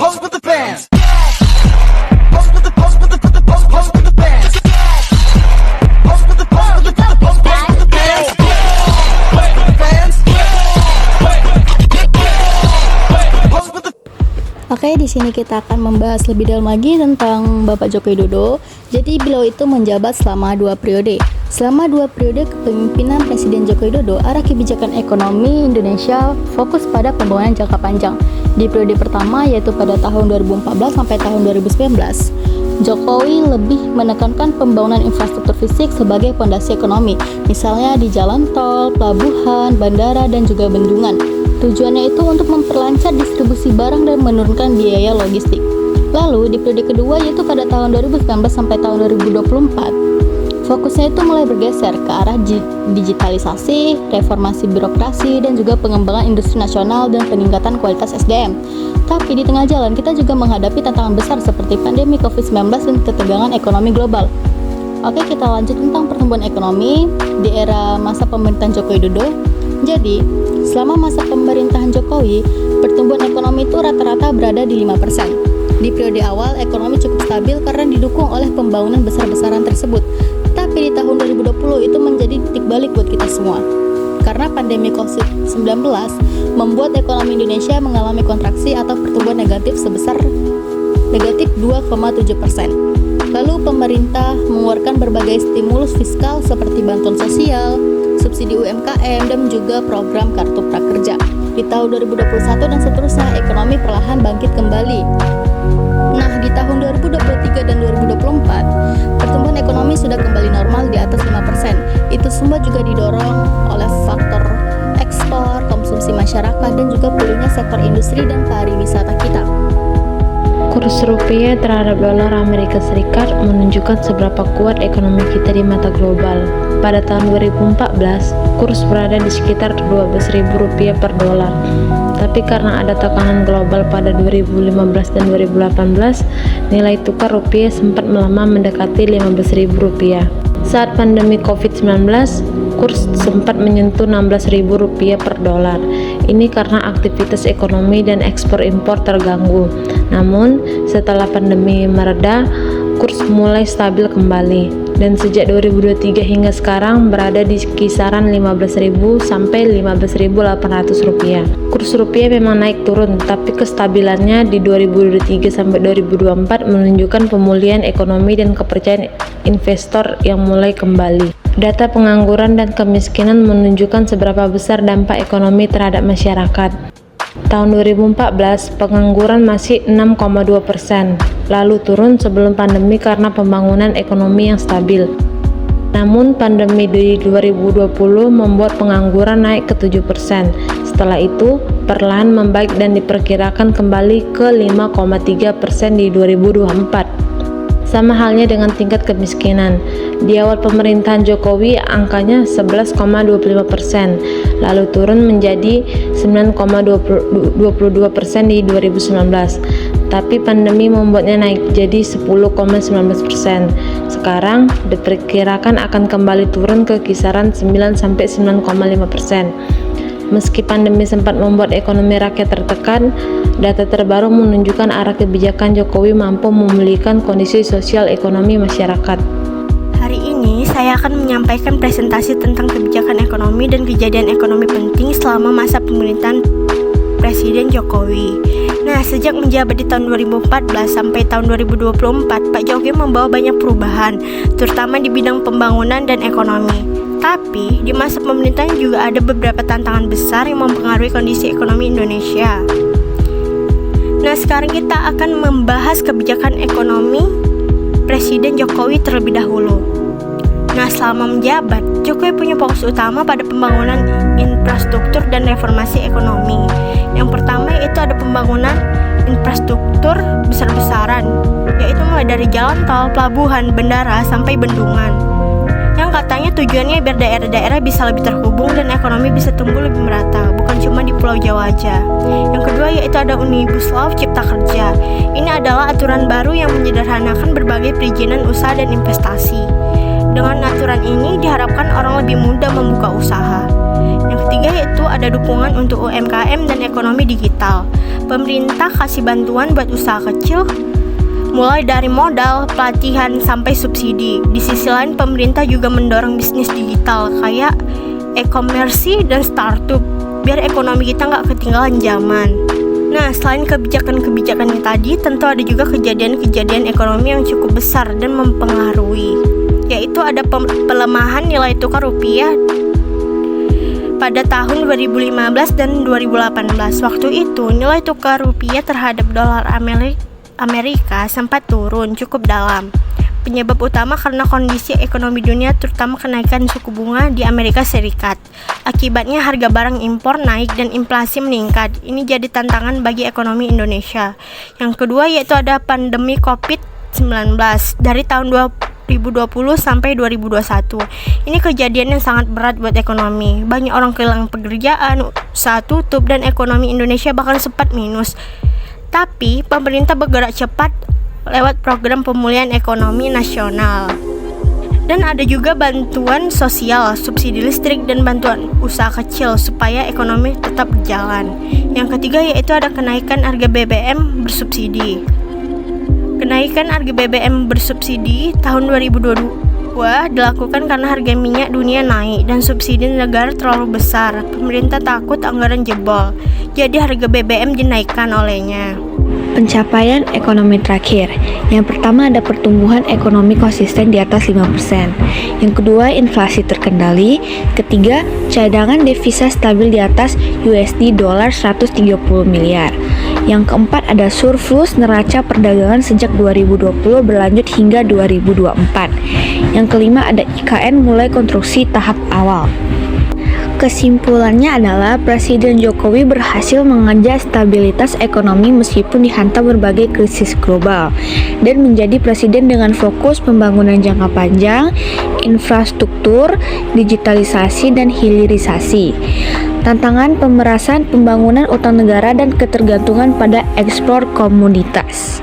Pose with the fans. Pose with the pose with the pose with the fans. Pose with the pose with the pose with the fans. Pose with the fans. Pose with the. Oke, di sini kita akan membahas lebih dalam lagi tentang Bapak Joko Widodo. Jadi beliau itu menjabat selama 2 periode. Selama 2 periode kepemimpinan Presiden Joko Widodo, arah kebijakan ekonomi Indonesia fokus pada pembangunan jangka panjang. Di periode pertama yaitu pada tahun 2014 sampai tahun 2019, Jokowi lebih menekankan pembangunan infrastruktur fisik sebagai fondasi ekonomi, misalnya di jalan tol, pelabuhan, bandara, dan juga bendungan. Tujuannya itu untuk memperlancar distribusi barang dan menurunkan biaya logistik. Lalu di periode kedua yaitu pada tahun 2019 sampai tahun 2024, fokusnya itu mulai bergeser ke arah digitalisasi, reformasi birokrasi, dan juga pengembangan industri nasional dan peningkatan kualitas SDM. Tapi di tengah jalan kita juga menghadapi tantangan besar seperti pandemi COVID-19 dan ketegangan ekonomi global. Oke, kita lanjut tentang pertumbuhan ekonomi di era masa pemerintahan Joko Widodo. Jadi, selama masa pemerintahan Jokowi, pertumbuhan ekonomi itu rata-rata berada di 5%. Di periode awal, ekonomi cukup stabil karena didukung oleh pembangunan besar-besaran tersebut. Tapi di tahun 2020 itu menjadi titik balik buat kita semua. Karena pandemi COVID-19 membuat ekonomi Indonesia mengalami kontraksi atau pertumbuhan negatif sebesar negatif 2,7%. Lalu pemerintah mengeluarkan berbagai stimulus fiskal seperti bantuan sosial, subsidi UMKM, dan juga program kartu prakerja. Di tahun 2021 dan seterusnya, ekonomi perlahan bangkit kembali. Nah, di tahun 2023 dan 2024, pertumbuhan ekonomi sudah kembali normal di atas 5%. Itu semua juga didorong oleh faktor ekspor, konsumsi masyarakat, dan juga pulihnya sektor industri dan pariwisata kita. Kurs rupiah terhadap dolar Amerika Serikat menunjukkan seberapa kuat ekonomi kita di mata global. Pada tahun 2014, kurs berada di sekitar Rp12.000 per dolar. Tapi karena ada tekanan global pada 2015 dan 2018, nilai tukar rupiah sempat melemah mendekati Rp15.000. Saat pandemi COVID-19, kurs sempat menyentuh Rp16.000 per dolar. Ini karena aktivitas ekonomi dan ekspor impor terganggu. Namun, setelah pandemi mereda, kurs mulai stabil kembali. Dan sejak 2023 hingga sekarang berada di kisaran Rp15.000 sampai Rp15.800. Kurs rupiah memang naik turun, tapi kestabilannya di 2023 sampai 2024 menunjukkan pemulihan ekonomi dan kepercayaan investor yang mulai kembali. Data pengangguran dan kemiskinan menunjukkan seberapa besar dampak ekonomi terhadap masyarakat. Tahun 2014, pengangguran masih 6,2%, lalu turun sebelum pandemi karena pembangunan ekonomi yang stabil. Namun, pandemi di 2020 membuat pengangguran naik ke 7%. Setelah itu, perlahan membaik dan diperkirakan kembali ke 5,3% di 2024. Sama halnya dengan tingkat kemiskinan. Di awal pemerintahan Jokowi angkanya 11,25%, lalu turun menjadi 9,22% di 2019. Tapi pandemi membuatnya naik jadi 10,19%. Sekarang diperkirakan akan kembali turun ke kisaran 9-9,5%. Meski pandemi sempat membuat ekonomi rakyat tertekan, data terbaru menunjukkan arah kebijakan Jokowi mampu memulihkan kondisi sosial ekonomi masyarakat. Hari ini saya akan menyampaikan presentasi tentang kebijakan ekonomi dan kejadian ekonomi penting selama masa pemerintahan Presiden Jokowi. Nah, sejak menjabat di tahun 2014 sampai tahun 2024, Pak Jokowi membawa banyak perubahan, terutama di bidang pembangunan dan ekonomi. Tapi, di masa pemerintahan juga ada beberapa tantangan besar yang mempengaruhi kondisi ekonomi Indonesia. Nah, sekarang kita akan membahas kebijakan ekonomi Presiden Jokowi terlebih dahulu. Nah, selama menjabat, Jokowi punya fokus utama pada pembangunan infrastruktur dan reformasi ekonomi. Yang pertama yaitu ada pembangunan infrastruktur besar-besaran, yaitu mulai dari jalan tol, pelabuhan, bandara, sampai bendungan. Yang katanya tujuannya biar daerah-daerah bisa lebih terhubung dan ekonomi bisa tumbuh lebih merata, bukan cuma di Pulau Jawa aja. Yang kedua yaitu ada Omnibus Law Cipta Kerja. Ini adalah aturan baru yang menyederhanakan berbagai perizinan usaha dan investasi. Dengan aturan ini diharapkan orang lebih mudah membuka usaha. Yang ketiga yaitu ada dukungan untuk UMKM dan ekonomi digital. Pemerintah kasih bantuan buat usaha kecil, mulai dari modal, pelatihan, sampai subsidi. Di sisi lain, pemerintah juga mendorong bisnis digital kayak e-commerce dan startup, biar ekonomi kita nggak ketinggalan zaman. Nah, selain kebijakan-kebijakan yang tadi, tentu ada juga kejadian-kejadian ekonomi yang cukup besar dan mempengaruhi, yaitu ada pelemahan nilai tukar rupiah pada tahun 2015 dan 2018. Waktu itu, nilai tukar rupiah terhadap dolar Amerika sempat turun cukup dalam. Penyebab utama karena kondisi ekonomi dunia, terutama kenaikan suku bunga di Amerika Serikat. Akibatnya harga barang impor naik dan inflasi meningkat. Ini jadi tantangan bagi ekonomi Indonesia. Yang kedua yaitu ada pandemi COVID-19 dari tahun 2020 sampai 2021. Ini kejadian yang sangat berat buat ekonomi. Banyak orang kehilangan pekerjaan, usaha tutup, dan ekonomi Indonesia bahkan sempat minus. Tapi pemerintah bergerak cepat lewat program pemulihan ekonomi nasional. Dan ada juga bantuan sosial, subsidi listrik, dan bantuan usaha kecil supaya ekonomi tetap berjalan. Yang ketiga yaitu ada kenaikan harga BBM bersubsidi. Kenaikan harga BBM bersubsidi tahun 2022 dilakukan karena harga minyak dunia naik dan subsidi negara terlalu besar. Pemerintah takut anggaran jebol, jadi harga BBM dinaikkan olehnya. Pencapaian ekonomi terakhir. Yang pertama ada pertumbuhan ekonomi konsisten di atas 5%. Yang kedua, inflasi terkendali. Ketiga, cadangan devisa stabil di atas USD dolar 130 miliar. Yang keempat ada surplus neraca perdagangan sejak 2020 berlanjut hingga 2024. Yang kelima ada IKN mulai konstruksi tahap awal. Kesimpulannya adalah Presiden Jokowi berhasil mengejar stabilitas ekonomi meskipun dihantam berbagai krisis global dan menjadi presiden dengan fokus pembangunan jangka panjang, infrastruktur, digitalisasi, dan hilirisasi. Tantangan pemerasan pembangunan utang negara dan ketergantungan pada ekspor komoditas.